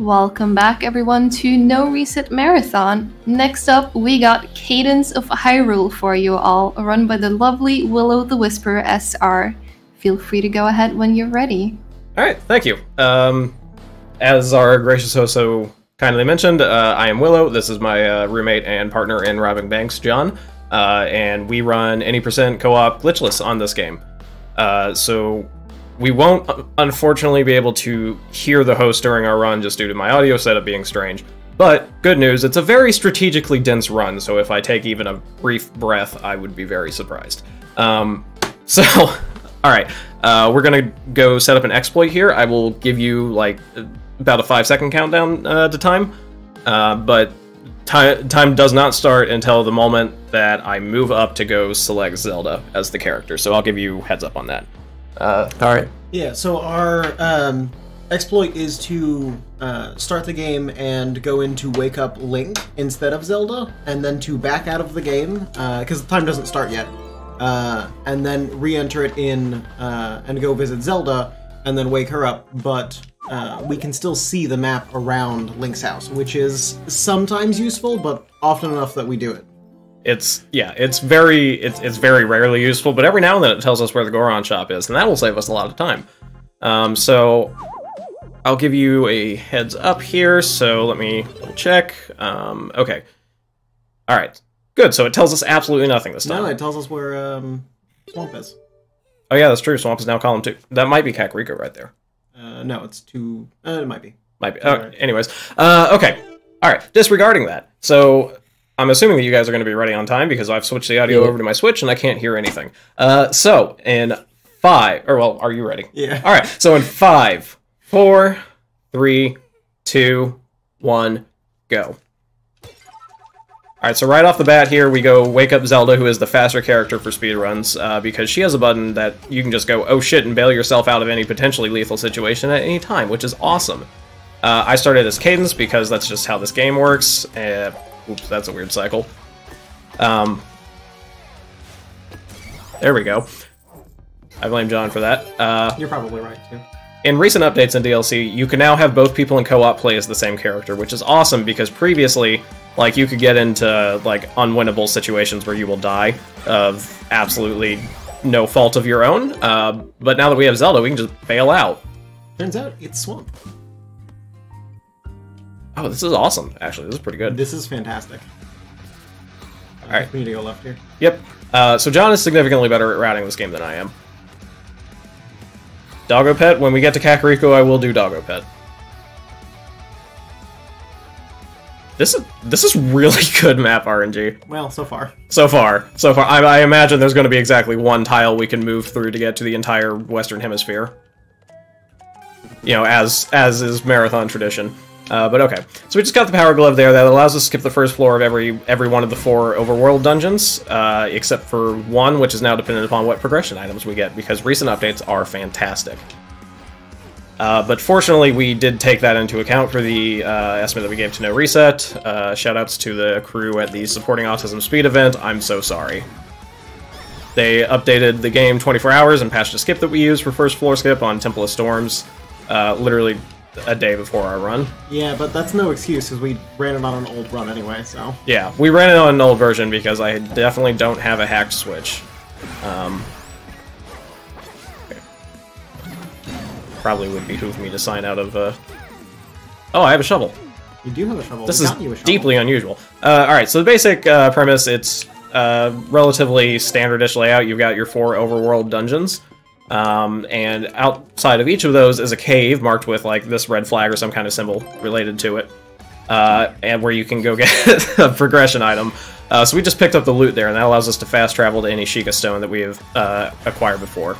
Welcome back everyone to No Reset Marathon. Next up we got Cadence of Hyrule for you all, run by the lovely WillowtheWhispererSR. Feel free to go ahead when you're ready. Alright, thank you. As our gracious host so kindly mentioned, I am Willow. This is my roommate and partner in robbing banks, John. And we run any percent co-op glitchless on this game. So we won't, unfortunately, be able to hear the host during our run just due to my audio setup being strange. But, good news, it's a very strategically dense run, so if I take even a brief breath, I would be very surprised. Alright, we're gonna go set up an exploit here. I will give you, like, about a 5-second countdown to time, but time does not start until the moment that I move up to go select Zelda as the character, so I'll give you heads up on that. Alright. Yeah, so our exploit is to start the game and go into Wake Up Link instead of Zelda, and then to back out of the game, because the time doesn't start yet, and then re-enter it in and go visit Zelda, and then wake her up, but we can still see the map around Link's house, which is sometimes useful, but often enough that we do it. It's very rarely useful, but every now and then it tells us where the Goron shop is, and that will save us a lot of time. So I'll give you a heads up here, so let me double check. Okay. Alright. Good, so it tells us absolutely nothing this time. No, it tells us where Swamp is. Oh yeah, that's true. Swamp is now column 2. That might be Kakariko right there. No, it's 2... it might be. Might be. Right. Anyways. Okay. Alright, disregarding that. So I'm assuming that you guys are going to be ready on time because I've switched the audio over to my Switch and I can't hear anything. So, in 5... Or, well, are you ready? Yeah. Alright, so in 5, 4, 3, 2, 1, go. Alright, so right off the bat here, we go Wake Up Zelda, who is the faster character for speedruns, because she has a button that you can just go, oh shit, and bail yourself out of any potentially lethal situation at any time, which is awesome. I started as Cadence because that's just how this game works. Oops, that's a weird cycle. There we go. I blame John for that. You're probably right, too. In recent updates in DLC, you can now have both people in co-op play as the same character, which is awesome because previously, like, you could get into, like, unwinnable situations where you will die of absolutely no fault of your own. But now that we have Zelda, we can just bail out. Turns out, it's Swamp. Oh, this is awesome, actually. This is pretty good. This is fantastic. Alright. We need to go left here. Yep. So John is significantly better at routing this game than I am. Doggo Pet, when we get to Kakariko, I will do Doggo Pet. This is really good map RNG. Well, so far. So far. I imagine there's going to be exactly one tile we can move through to get to the entire Western Hemisphere. You know, as is marathon tradition. But okay. So we just got the Power Glove there. That allows us to skip the first floor of every one of the 4 overworld dungeons, except for one, which is now dependent upon what progression items we get, because recent updates are fantastic. But fortunately, we did take that into account for the estimate that we gave to No Reset. Shoutouts to the crew at the Supporting Autism Speed event. I'm so sorry. They updated the game 24 hours and patched a skip that we use for first floor skip on Temple of Storms, literally a day before our run. Yeah, but that's no excuse, because we ran it on an old run anyway, so... Yeah, we ran it on an old version because I definitely don't have a hacked Switch. Probably would behoove me to sign out of, Oh, I have a shovel. You do have a shovel. This is deeply unusual. Alright, so the basic premise, it's relatively standard-ish layout. You've got your 4 overworld dungeons. And outside of each of those is a cave marked with, like, this red flag or some kind of symbol related to it. And where you can go get a progression item. So we just picked up the loot there, and that allows us to fast travel to any Sheikah Stone that we have acquired before.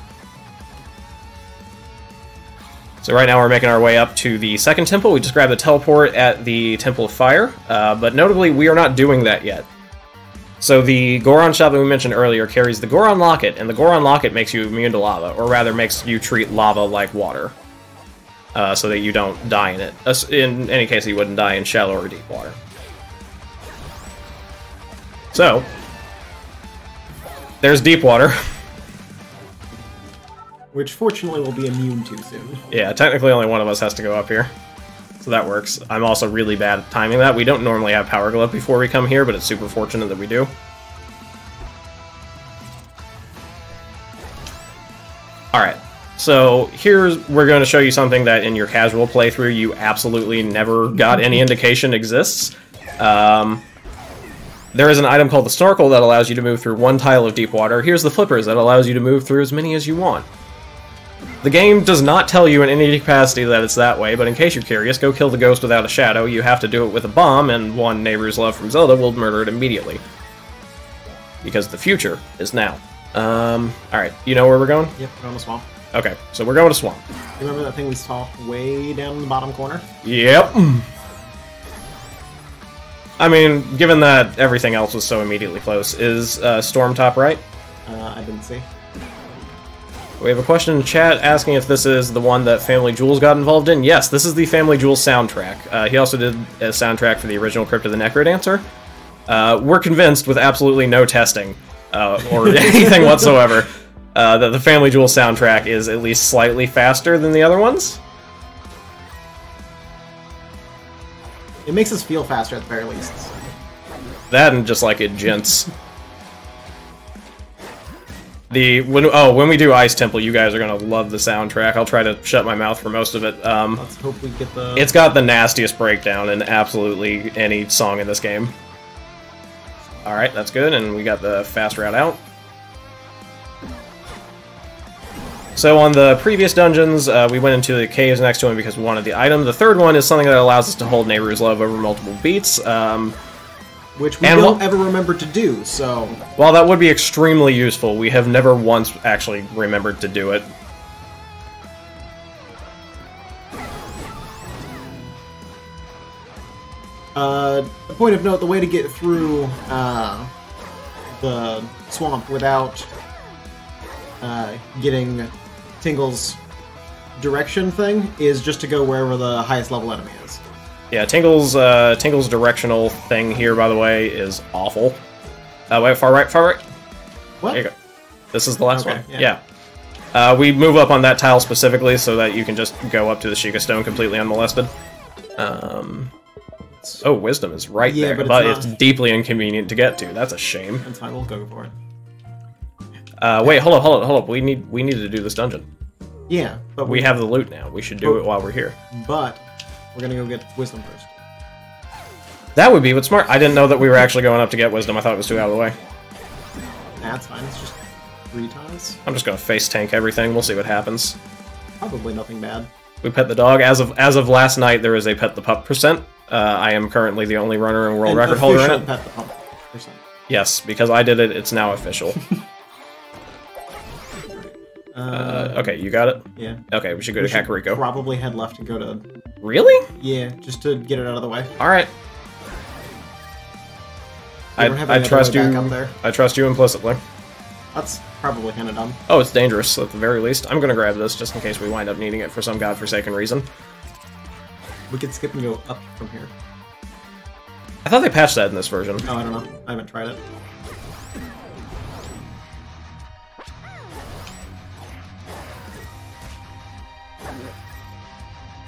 So right now we're making our way up to the second temple. We just grabbed the teleport at the Temple of Fire, but notably we are not doing that yet. So the Goron shop that we mentioned earlier carries the Goron Locket, and the Goron Locket makes you immune to lava, or rather makes you treat lava like water, so that you don't die in it. In any case, you wouldn't die in shallow or deep water. So, there's deep water. Which fortunately will be immune to soon. Yeah, technically only one of us has to go up here. So that works. I'm also really bad at timing that. We don't normally have Power Glove before we come here, but it's super fortunate that we do. Alright, so we're going to show you something that in your casual playthrough you absolutely never got any indication exists. There is an item called the Snorkel that allows you to move through one tile of deep water. Here's the Flippers that allows you to move through as many as you want. The game does not tell you in any capacity that it's that way, but in case you're curious, go kill the ghost without a shadow. You have to do it with a bomb, and one Neighbor's Love from Zelda will murder it immediately. Because the future is now. Alright, you know where we're going? Yep, we're on the swamp. Okay, so we're going to swamp. Remember that thing we saw way down in the bottom corner? Yep. I mean, given that everything else was so immediately close, is Storm top right? I didn't see. We have a question in chat asking if this is the one that Family Jewels got involved in. Yes, this is the Family Jewels soundtrack. He also did a soundtrack for the original Crypt of the Necrodancer. We're convinced, with absolutely no testing or anything whatsoever, that the Family Jewels soundtrack is at least slightly faster than the other ones. It makes us feel faster at the very least. That and just like it gents. When we do Ice Temple, you guys are gonna love the soundtrack. I'll try to shut my mouth for most of it. Let's hope we get the... It's got the nastiest breakdown in absolutely any song in this game. Alright, that's good, and we got the fast route out. So on the previous dungeons, we went into the caves next to him because we wanted the item. The third one is something that allows us to hold Neighbor's Love over multiple beats. Which we don't ever remember to do, so... While that would be extremely useful, we have never once actually remembered to do it. A point of note, the way to get through the swamp without getting Tingle's direction thing is just to go wherever the highest level enemy is. Yeah, Tingle's directional thing here, by the way, is awful. Wait, far right, far right. What? There you go. This is the last one. Yeah. We move up on that tile specifically so that you can just go up to the Sheikah Stone completely unmolested. Oh, Wisdom is right there, but it's deeply inconvenient to get to. That's a shame. That's fine, we'll go for it. Wait, hold up. We need to do this dungeon. Yeah, but we have the loot now. We should do it while we're here. But we're gonna go get Wisdom first. That would be what's smart. I didn't know that we were actually going up to get Wisdom. I thought it was too out of the way. That's fine. It's just 3 tiles. I'm just gonna face tank everything. We'll see what happens. Probably nothing bad. We pet the dog. As of last night, there is a pet the pup %. I am currently the only runner and world record holder in it. Pet the pup %. Yes, because I did it. It's now official. Okay, you got it? Yeah. Okay, we should go to Kakariko. Probably head left and go to... Really? Yeah, just to get it out of the way. Alright. I trust you. Up there. I trust you implicitly. That's probably kind of dumb. Oh, it's dangerous at the very least. I'm gonna grab this just in case we wind up needing it for some godforsaken reason. We could skip and go up from here. I thought they patched that in this version. Oh, I don't know. I haven't tried it.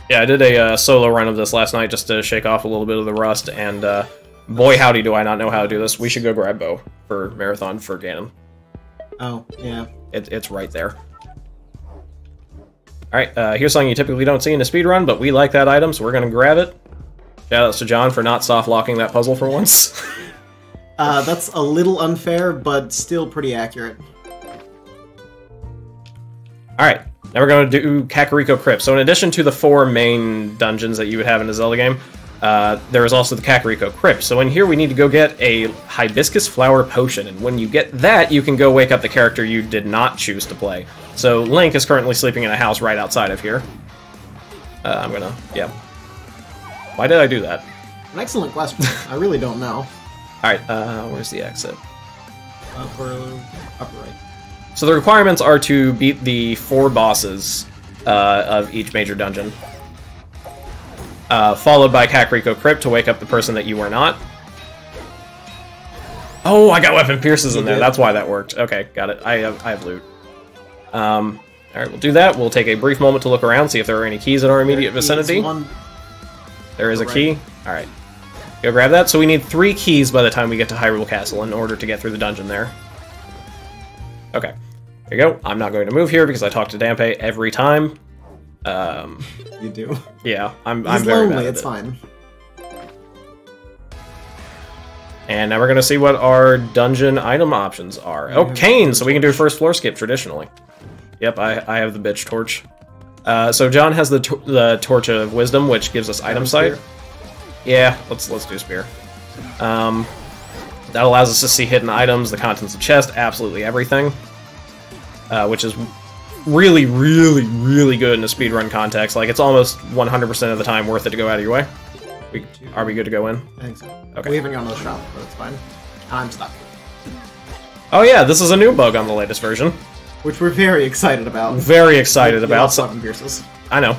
Yeah, I did a solo run of this last night just to shake off a little bit of the rust, and boy howdy do I not know how to do this. We should go grab Bo for Marathon for Ganon. Oh, yeah. It's right there. Alright, here's something you typically don't see in a speedrun, but we like that item, so we're gonna grab it. Shoutouts to John for not soft-locking that puzzle for once. That's a little unfair, but still pretty accurate. Alright, now we're going to do Kakariko Crypt. So in addition to the 4 main dungeons that you would have in a Zelda game, there is also the Kakariko Crypt. So in here we need to go get a Hibiscus Flower Potion, and when you get that, you can go wake up the character you did not choose to play. So Link is currently sleeping in a house right outside of here. Yeah. Why did I do that? An excellent question. I really don't know. Alright, where's the exit? Upper right. So the requirements are to beat the 4 bosses of each major dungeon. Followed by Kakariko Crypt to wake up the person that you were not. Oh, I got Weapon Pierces in there. That's why that worked. Okay, got it. I have loot. Alright, we'll do that. We'll take a brief moment to look around, see if there are any keys in our immediate vicinity. There is a Right. key. Alright. Go grab that. So we need 3 keys by the time we get to Hyrule Castle in order to get through the dungeon there. Okay. Here you go. I'm not going to move here because I talk to Dampe every time. You do. Yeah, I'm He's very lonely, bad at it's it. fine. And now we're going to see what our dungeon item options are. Oh, cane! So we can do first floor skip traditionally. Yep, I have the bitch torch. So John has the Torch of Wisdom, which gives us item sight. Yeah, let's do spear. That allows us to see hidden items, the contents of chest, absolutely everything. Which is really, really, really good in a speedrun context. Like, it's almost 100% of the time worth it to go out of your way. Are we good to go in? I think so. Okay. We haven't gone to the shop, but it's fine. I'm stuck. Oh yeah, this is a new bug on the latest version. Which we're very excited about. Very excited about. Weapon pierces. I know.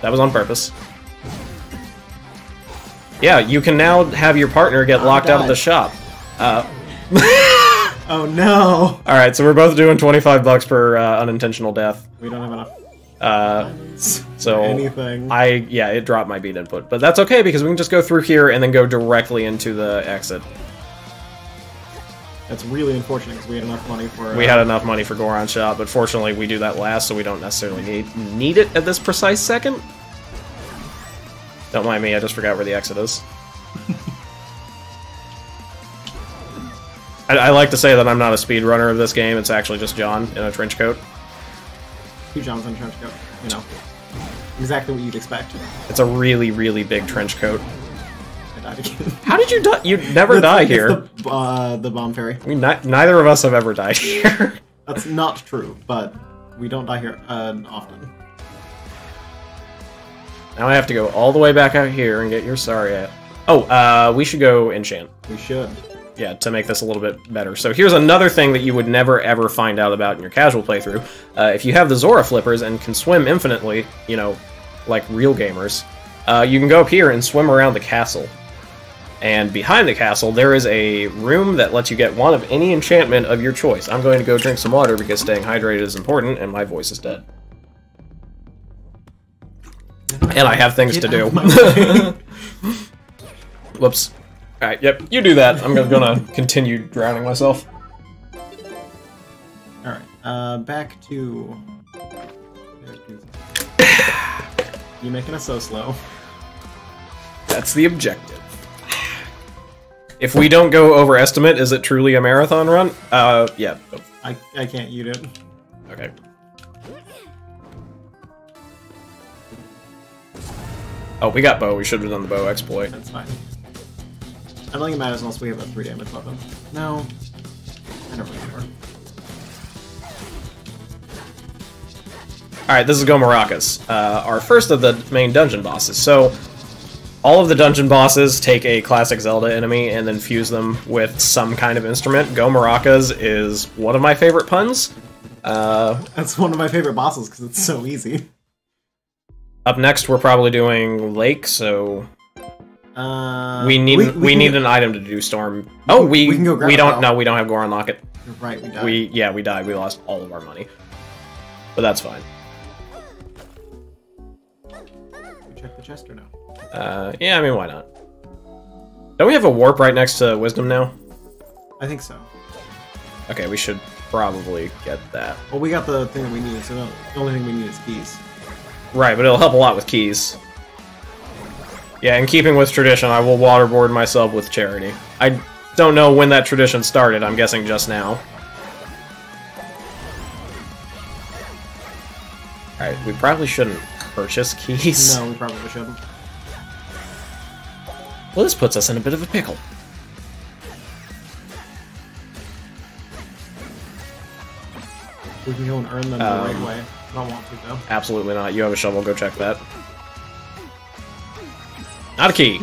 That was on purpose. Yeah, you can now have your partner get locked out of the shop. Oh no! Alright, so we're both doing 25 bucks per unintentional death. We don't have enough. So anything. yeah, it dropped my beat input. But that's okay because we can just go through here and then go directly into the exit. That's really unfortunate because we had enough money for... We had enough money for Goron's shop, but fortunately we do that last, so we don't necessarily need it at this precise second. Don't mind me, I just forgot where the exit is. I like to say that I'm not a speedrunner of this game, it's actually just John in a trench coat. 2 Johns in a trench coat, you know. Exactly what you'd expect. It's a really, really big trench coat. I died again. How did you die? You never die here. It's the bomb fairy. I mean, neither of us have ever died here. That's not true, but we don't die here often. Now I have to go all the way back out here and get your Saria. Oh, we should go enchant. We should. Yeah, to make this a little bit better. So here's another thing that you would never ever find out about in your casual playthrough. If you have the Zora flippers and can swim infinitely, you know, like real gamers, you can go up here and swim around the castle. And behind the castle, there is a room that lets you get one of any enchantment of your choice. I'm going to go drink some water because staying hydrated is important, and my voice is dead. And I have things to do. Whoops. Alright, yep, you do that. I'm gonna continue drowning myself. Alright, back to... You're making us so slow. That's the objective. If we don't go overestimate, is it truly a marathon run? Yeah. I can't eat it. Okay. Oh, we got bow. We should have done the bow exploit. That's fine. I don't think it matters unless we have a 3 damage weapon. No. I don't really care. Alright, this is Gomarakas, our first of the main dungeon bosses. So, all of the dungeon bosses take a classic Zelda enemy and then fuse them with some kind of instrument. Gomarakas is one of my favorite puns. That's one of my favorite bosses because it's so easy. Up next, we're probably doing Lake, so... we need an item to do Storm. Oh, we can go grab we it don't now. no, we don't have Goron Locket. You're right, we died. We died. We lost all of our money. But that's fine. We check the chest or no? Yeah, I mean, why not? Don't we have a warp right next to Wisdom now? I think so. Okay, we should probably get that. Well, we got the thing that we need, so the only thing we need is keys. Right, but it'll help a lot with keys. Yeah, in keeping with tradition, I will waterboard myself with charity. I don't know when that tradition started, I'm guessing just now. Alright, we probably shouldn't purchase keys. No, we probably shouldn't. Well, this puts us in a bit of a pickle. We can go and earn them the right way. I don't want to, though. Absolutely not. You have a shovel, go check that. Not a key!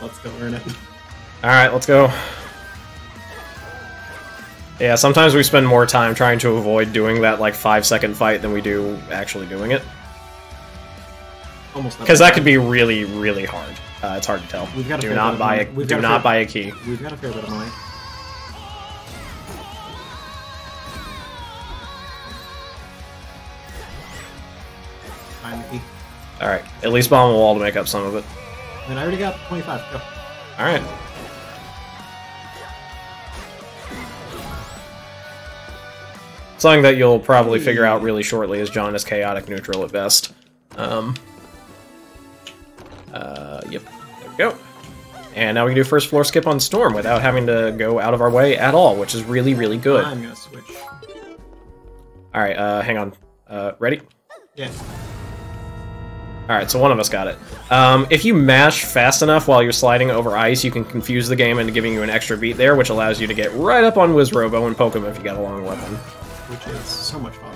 Let's go earn it. Alright, let's go. Yeah, sometimes we spend more time trying to avoid doing that, like, 5-second fight than we do actually doing it. Almost. Because that could be really, really hard. It's hard to tell. We've got a Do fair not bit of buy money. do not buy a key. We've got a fair bit of money. Find the key. Alright, at least bomb a wall to make up some of it. And I already got 25. Go. Alright. Something that you'll probably figure out really shortly is John is chaotic neutral at best. Yep, there we go. And now we can do first floor skip on Storm without having to go out of our way at all, which is really, really good. I'm gonna switch. Alright, hang on. Ready? Yeah. Alright, so one of us got it. If you mash fast enough while you're sliding over ice, you can confuse the game into giving you an extra beat there, which allows you to get right up on Wizrobo and poke him if you got a long weapon. Which is so much fun.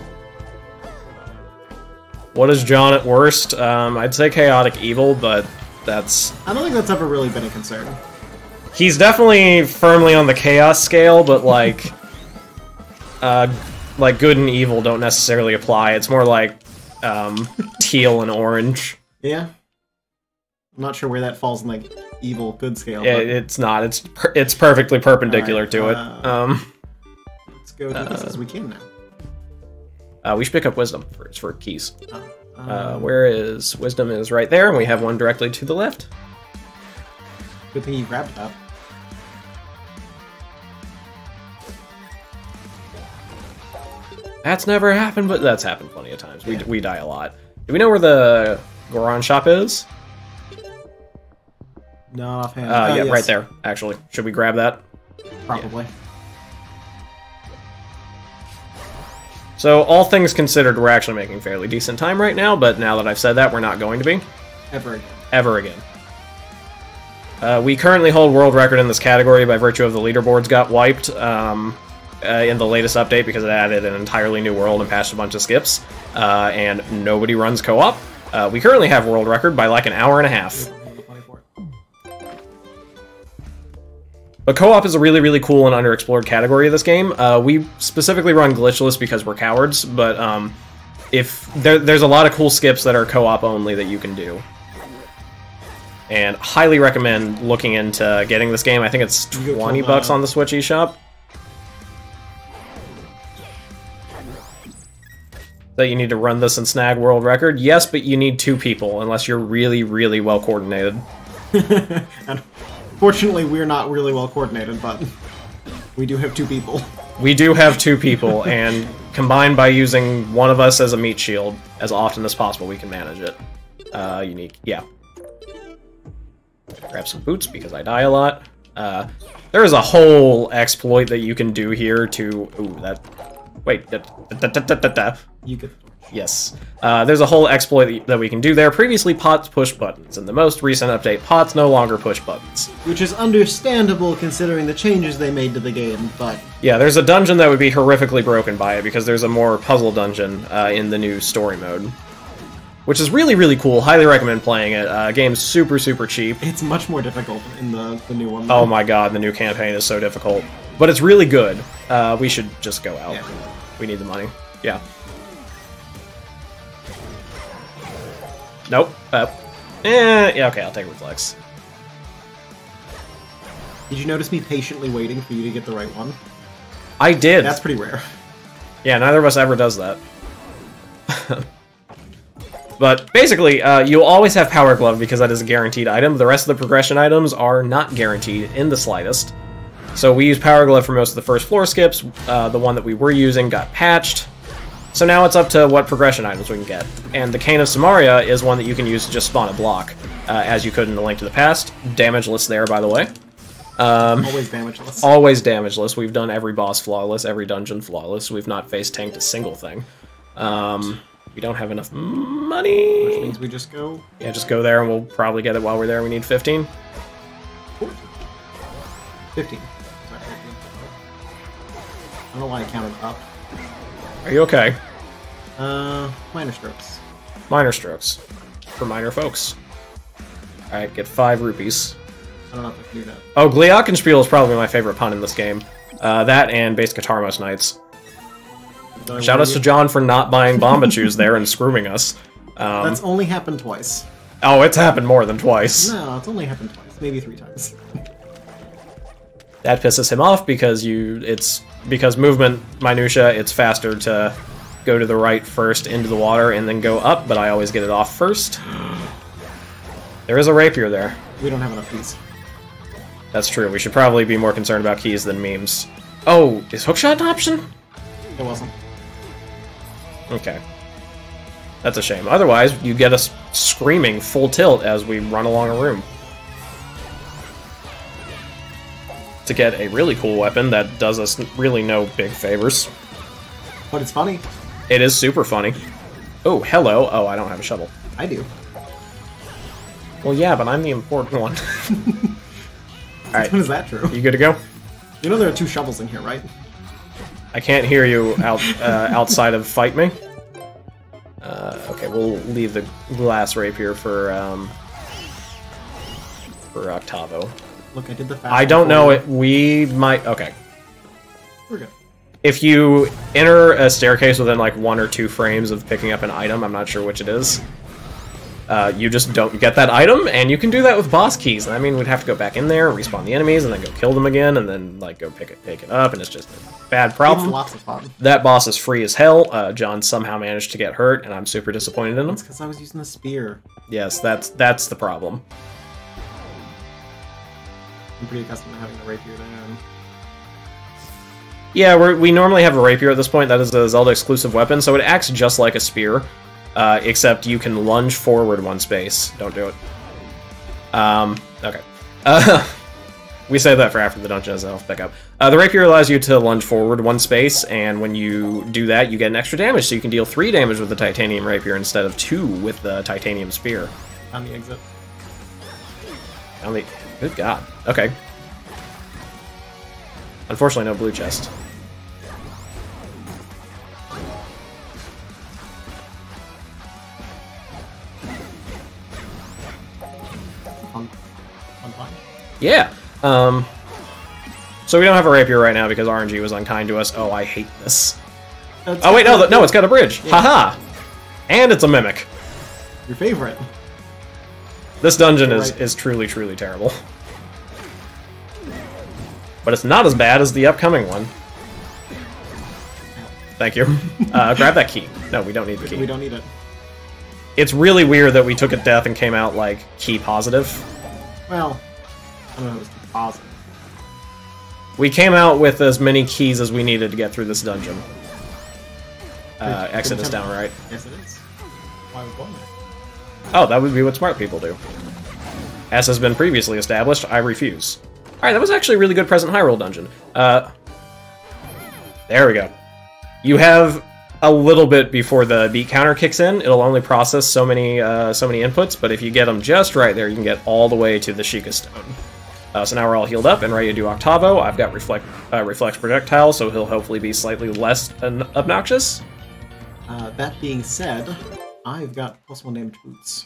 What is John at worst? I'd say chaotic evil, but that's... I don't think that's ever really been a concern. He's definitely firmly on the chaos scale, but like good and evil don't necessarily apply. It's more like teal and orange. Yeah. I'm not sure where that falls in like evil good scale. Yeah, but... it's not. It's perfectly perpendicular to it. Let's go do this as we can now. We should pick up wisdom for keys. Where is wisdom? Is right there, and we have one directly to the left. Good thing you grabbed that. That's never happened, but that's happened plenty of times. Yeah. We die a lot. Do we know where the Goron shop is? No, offhand. Yeah, yes. right there, actually. Should we grab that? Probably. Yeah. So, all things considered, we're actually making fairly decent time right now, but now that I've said that, we're not going to be. Ever again. Ever again. We currently hold world record in this category by virtue of the leaderboards got wiped in the latest update because it added an entirely new world and patched a bunch of skips, and nobody runs co-op. We currently have world record by like an hour and a half. But co-op is a really, really cool and underexplored category of this game. We specifically run glitchless because we're cowards, but if there's a lot of cool skips that are co-op only that you can do. And highly recommend looking into getting this game. I think it's 20 bucks on the Switch eShop. That you need to run this and snag world record? Yes, but you need 2 people, unless you're really, really well coordinated. Fortunately, we're not really well coordinated, but we do have 2 people. We do have 2 people, and combined by using one of us as a meat shield as often as possible, we can manage it. Unique, yeah. Grab some boots because I die a lot. There is a whole exploit that you can do here to... Ooh, that... Wait, You could... Yes. There's a whole exploit that we can do there. Previously, pots push buttons. In the most recent update, pots no longer push buttons. Which is understandable considering the changes they made to the game, but... Yeah, there's a dungeon that would be horrifically broken by it because there's a more puzzle dungeon in the new story mode. Which is really, really cool. Highly recommend playing it. Game's super, super cheap. It's much more difficult in the new one. Oh my god, the new campaign is so difficult. But it's really good. We should just go out. Yeah. We need the money. Yeah. Nope. Yeah, okay, I'll take Reflex. Did you notice me patiently waiting for you to get the right one? I did. That's pretty rare. Yeah, neither of us ever does that. But basically, you'll always have Power Glove because that is a guaranteed item. The rest of the progression items are not guaranteed in the slightest. So we use Power Glove for most of the first floor skips. The one that we were using got patched. So now it's up to what progression items we can get. And the Cane of Samaria is one that you can use to just spawn a block, as you could in the Link to the Past. Damageless there, by the way. Always damageless. Always damageless. We've done every boss flawless, every dungeon flawless. We've not face tanked a single thing. We don't have enough money. Which means we just go... Yeah, just go there and we'll probably get it while we're there. We need 15. 15. Sorry, 15. I don't know why I counted up. Are you okay? Minor strokes. Minor strokes. For minor folks. Alright, get 5 rupees. I don't know if I can do that. Oh, Glockenspiel is probably my favorite pun in this game. That and Base Guitarmos Knights. Shout out to John for not buying Bombachus there and screwing us. That's only happened twice. Oh, it's happened more than twice. No, it's only happened twice. Maybe 3 times. That pisses him off because because movement minutia, it's faster to go to the right first into the water and then go up, but I always get it off first. There is a rapier there. We don't have enough keys. That's true. We should probably be more concerned about keys than memes. Oh, is hookshot an option? It wasn't. Okay. That's a shame. Otherwise, you get us screaming full tilt as we run along a room. To get a really cool weapon that does us really no big favors. But it's funny. It is super funny. Oh, hello. Oh, I don't have a shovel. I do. Well, yeah, but I'm the important one. Alright. When is that true? You good to go? You know there are 2 shovels in here, right? I can't hear you outside of fight me. Okay, we'll leave the glass rapier for Octavo. Look, I did the fast. I don't know it. We might. Okay. We're good. If you enter a staircase within like 1 or 2 frames of picking up an item, I'm not sure which it is. You just don't get that item, and you can do that with boss keys. I mean, we'd have to go back in there, respawn the enemies, and then go kill them again, and then like go pick it up, and it's just a bad problem. It's lots of fun. That boss is free as hell. John somehow managed to get hurt, and I'm super disappointed in him. It's because I was using the spear. Yes, that's the problem. I'm pretty accustomed to having a rapier then. Yeah, we normally have a rapier at this point. That is a Zelda exclusive weapon, so it acts just like a spear, except you can lunge forward 1 space. Don't do it. Okay. We save that for after the dungeon as a health pickup. The rapier allows you to lunge forward 1 space, and when you do that, you get an extra damage, so you can deal 3 damage with the titanium rapier instead of 2 with the titanium spear. On the exit. Good God. Okay. Unfortunately, no blue chest. Fun time. Yeah. So we don't have a rapier right now because RNG was unkind to us. Oh, I hate this. Oh wait, no, it's got a bridge. Yeah. Haha. And it's a mimic. Your favorite. This dungeon is truly, truly terrible. But it's not as bad as the upcoming one. Thank you. Grab that key. No, we don't need the key. We don't need it. It's really weird that we took a death and came out, like, key positive. Well, I don't know if it was key positive. We came out with as many keys as we needed to get through this dungeon. Exit is down right. Yes, it is. Why are we going there? Oh, that would be what smart people do. As has been previously established, I refuse. Alright, that was actually a really good Present Hyrule dungeon. There we go. You have a little bit before the beat counter kicks in. It'll only process so many inputs, but if you get them just right there, you can get all the way to the Sheikah Stone. So now we're all healed up and ready to do Octavo. I've got Reflex Projectile, so he'll hopefully be slightly less obnoxious. That being said, I've got +1 damage boots.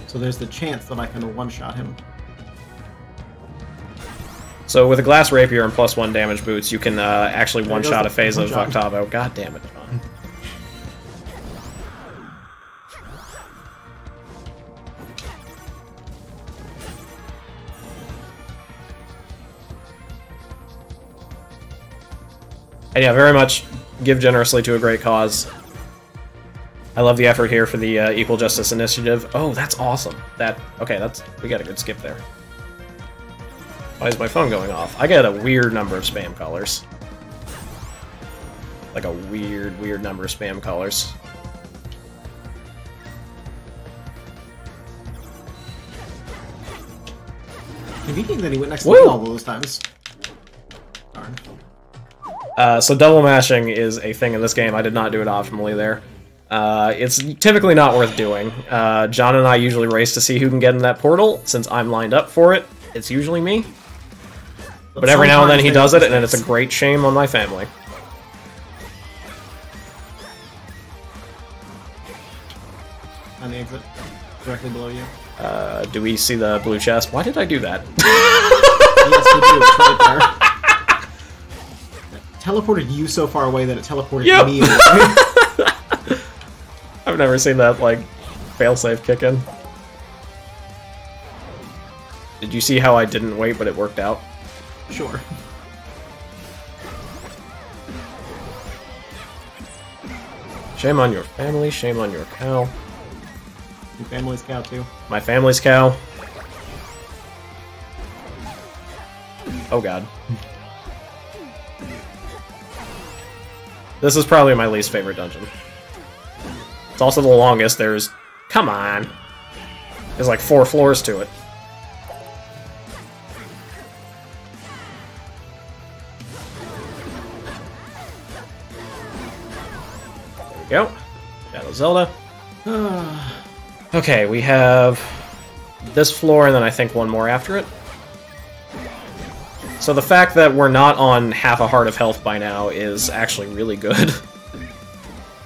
So there's the chance that I can one-shot him. So with a glass rapier and +1 damage boots, you can actually one-shot a phase of Octavo. God damn it, John. And yeah, very much give generously to a great cause. I love the effort here for the Equal Justice Initiative. Oh, that's awesome. We got a good skip there. Why is my phone going off? I get a weird number of spam callers. Like a weird number of spam callers. Convenient that he went next to me all those times. Darn. So double mashing is a thing in this game. I did not do it optimally there. It's typically not worth doing. John and I usually race to see who can get in that portal. Since I'm lined up for it, it's usually me. But every now and then he does it, and it's a great shame on my family. On the exit, directly below you. Do we see the blue chest? Why did I do that? Yes, we do. It's right there. It teleported you so far away that it teleported me away. I've never seen that, like, failsafe kick in. Did you see how I didn't wait, but it worked out? Sure. Shame on your family, shame on your cow. Your family's cow, too. My family's cow. Oh god. This is probably my least favorite dungeon. It's also the longest. There's... Come on! There's like 4 floors to it. There we go. Shadow Zelda. Okay, we have this floor and then I think one more after it. So the fact that we're not on half a heart of health by now is actually really good.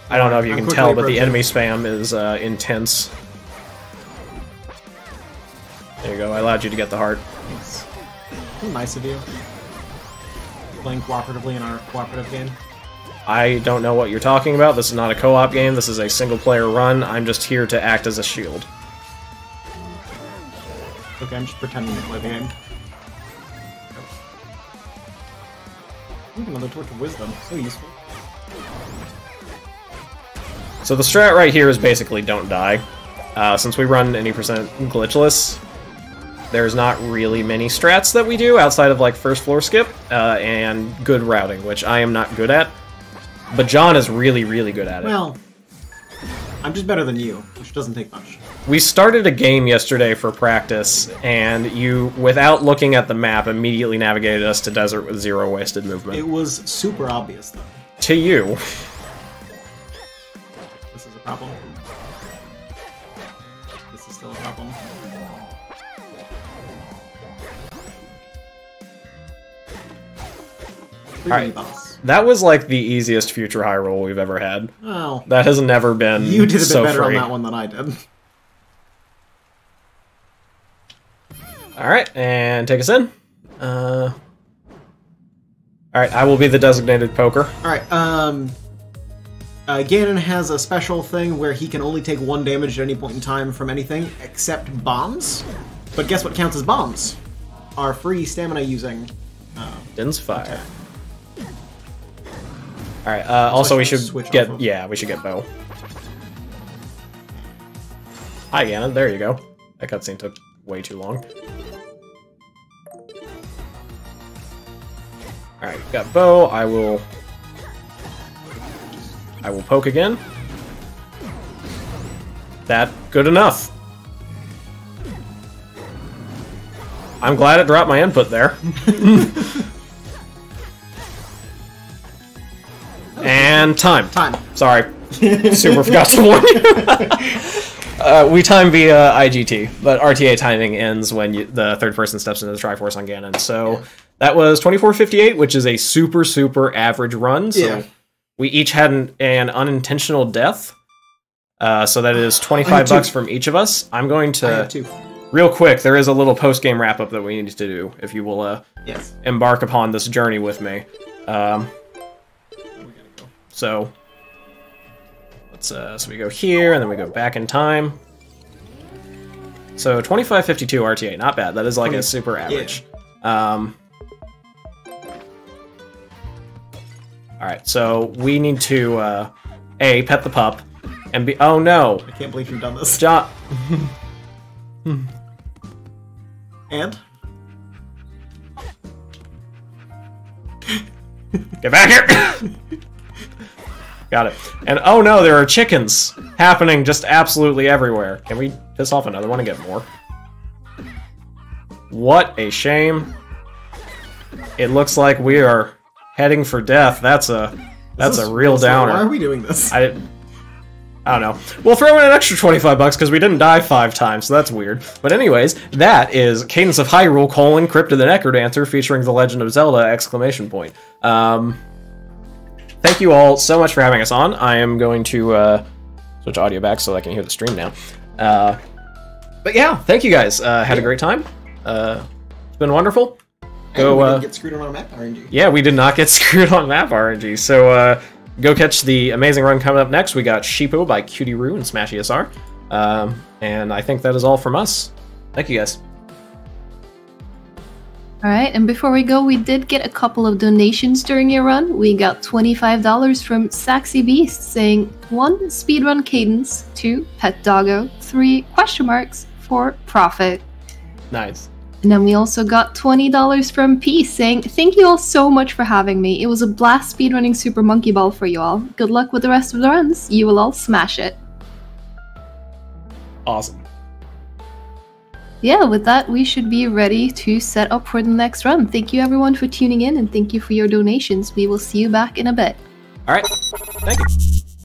I don't know if you can tell, but the enemy spam is intense. There you go, I allowed you to get the heart. Thanks. Nice of you. Playing cooperatively in our cooperative game. I don't know what you're talking about. This is not a co-op game. This is a single-player run. I'm just here to act as a shield. Okay, I'm just pretending to play the game. Ooh, another Torch of Wisdom. So useful. So the strat right here is basically don't die. Since we run any percent glitchless, there's not really many strats that we do outside of like first floor skip and good routing, which I am not good at. But John is really, really good at it. Well, I'm just better than you, which doesn't take much. We started a game yesterday for practice, and you, without looking at the map, immediately navigated us to desert with 0 wasted movement. It was super obvious, though. To you. This is a problem. This is still a problem. Alright, that was like the easiest future Hyrule we've ever had. Oh. That has never been You did a bit so better free. on that one than I did. Alright, and take us in. Alright, I will be the designated poker. Alright, Ganon has a special thing where he can only take 1 damage at any point in time from anything, except bombs. But guess what counts as bombs? Our free stamina using... Din's Fire. Attack. Alright, also we should get... off of. Yeah, we should get Bow. Hi, Ganon, there you go. That cutscene took way too long. Alright, got Bow, I will poke again. That good enough. I'm glad it dropped my input there. And time. Time. Sorry. Super forgot to warn you. We time via IGT, but RTA timing ends when the third person steps into the Triforce on Ganon. So that was 24:58, which is a super, super average run. So Yeah. we each had an unintentional death. So that is $25 from each of us. I'm going I to... have 2. Real quick, there is a little post-game wrap-up that we need to do, if you will Yes. embark upon this journey with me. So let's so we go here, and then we go back in time. So 25:52 RTA, not bad. That is like a super average. All right, so we need to A, pet the pup, and B, oh no, I can't believe you've done this. John. And? Get back here! Got it. And oh no, there are chickens happening just absolutely everywhere. Can we piss off another one and get more? What a shame. It looks like we are heading for death. That's a real downer. Why are we doing this? I don't know. We'll throw in an extra $25 because we didn't die 5 times, so that's weird. But anyways, that is Cadence of Hyrule: Crypt of the Necrodancer featuring The Legend of Zelda! Thank you all so much for having us on. I am going to switch audio back so I can hear the stream now. But yeah, thank you guys. Had a great time. It's been wonderful. Go. We didn't get screwed on our map RNG. Yeah, we did not get screwed on map RNG. So go catch the amazing run coming up next. We got Sheepo by Cutie Roo and Smashy SR. And I think that is all from us. Thank you guys. Alright, and before we go, we did get a couple of donations during your run. We got $25 from Saxy Beast saying 1. Speedrun Cadence, 2. Pet Doggo, 3. Question marks, 4. Profit. Nice. And then we also got $20 from Peace saying, thank you all so much for having me. It was a blast speedrunning Super Monkey Ball for you all. Good luck with the rest of the runs. You will all smash it. Awesome. Yeah, with that, we should be ready to set up for the next run. Thank you everyone for tuning in, and thank you for your donations. We will see you back in a bit. All right. Thank you.